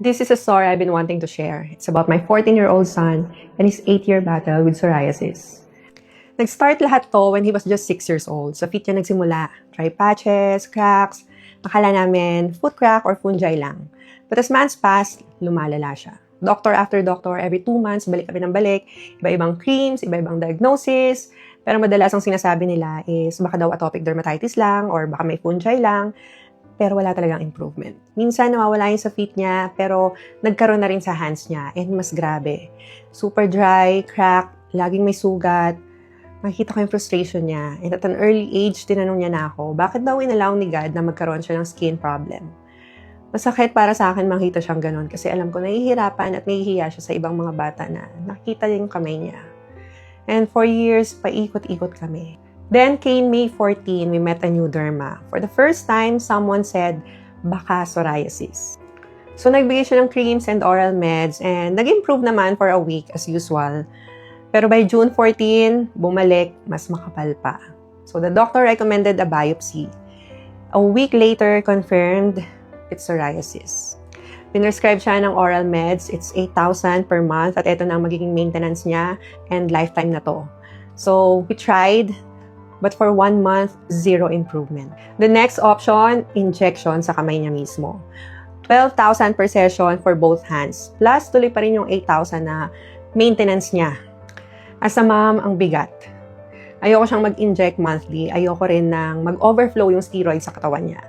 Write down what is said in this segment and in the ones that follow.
This is a story I've been wanting to share. It's about my 14-year-old son and his 8-year battle with psoriasis. Nag-start lahat to when he was just 6 years old. Sa feet niya nagsimula. Dry patches, cracks, akala namin foot crack or fungi lang. But as months passed, lumalala siya. Doctor after doctor, every 2 months, balik kami ng balik. Iba-ibang creams, iba-ibang diagnosis. Pero madalas ang sinasabi nila is baka daw atopic dermatitis lang or baka may fungi lang. Pero wala talagang improvement. Minsan nawawala yun sa feet niya, pero nagkaroon na rin sa hands niya, and mas grabe. Super dry, crack, laging may sugat. Makikita ko yung frustration niya. And at an early age, tinanong niya na ako, bakit daw inallow ni God na magkaroon siya ng skin problem? Masakit para sa akin makita siyang ganun kasi alam ko nahihirapan at nahihiya siya sa ibang mga bata na nakikita niya yung kamay niya. And for years, paikot-ikot kami. Then came May 14, we met a new derma. For the first time, someone said, baka psoriasis. So nagbigay siya ng creams and oral meds and nag-improve naman for a week as usual. Pero by June 14, bumalik, mas makapal pa. So the doctor recommended a biopsy. A week later, confirmed it's psoriasis. Pinrescribe siya ng oral meds. It's 8,000 per month at ito na ang magiging maintenance niya and lifetime na to. So we tried, but for 1 month, zero improvement. The next option, injection sa kamay niya mismo. 12,000 per session for both hands. Plus, tuloy pa rin yung 8,000 na maintenance niya. As a mom, ang bigat. Ayoko siyang mag-inject monthly. Ayoko rin nang mag-overflow yung steroid sa katawan niya.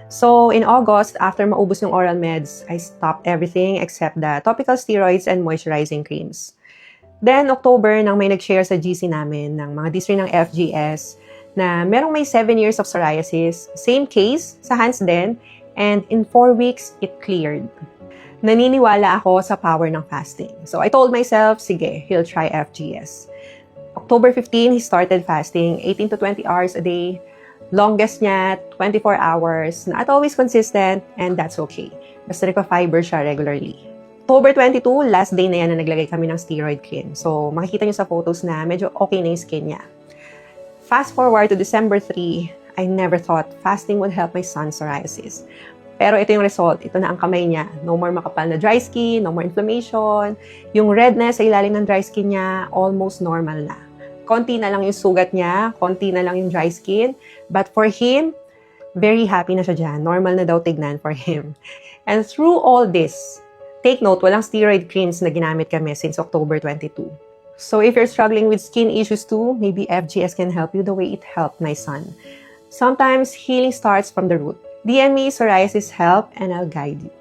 So, in August, after maubos yung oral meds, I stopped everything except the topical steroids and moisturizing creams. Then, October, nang may nag-share sa GC namin ng mga district ng FGS na merong may 7 years of psoriasis, same case, sa hands din, and in 4 weeks, it cleared. Naniniwala ako sa power ng fasting. So, I told myself, sige, he'll try FGS. October 15, he started fasting, 18 to 20 hours a day. Longest niya, 24 hours, not always consistent, and that's okay. Basta nagpa-fiber siya regularly. October 22, last day na yan na naglagay kami ng steroid cream. So, makikita nyo sa photos na medyo okay na yung skin niya. Fast forward to December 3, I never thought fasting would help my son's psoriasis. Pero ito yung result. Ito na ang kamay niya. No more makapal na dry skin, no more inflammation. Yung redness sa ilalim ng dry skin niya, almost normal na. Konti na lang yung sugat niya, konti na lang yung dry skin. But for him, very happy na siya dyan. Normal na daw tignan for him. And through all this, take note, walang steroid creams na ginamit kami since October 22. So if you're struggling with skin issues too, maybe FGS can help you the way it helped my son. Sometimes healing starts from the root. DM me psoriasis help and I'll guide you.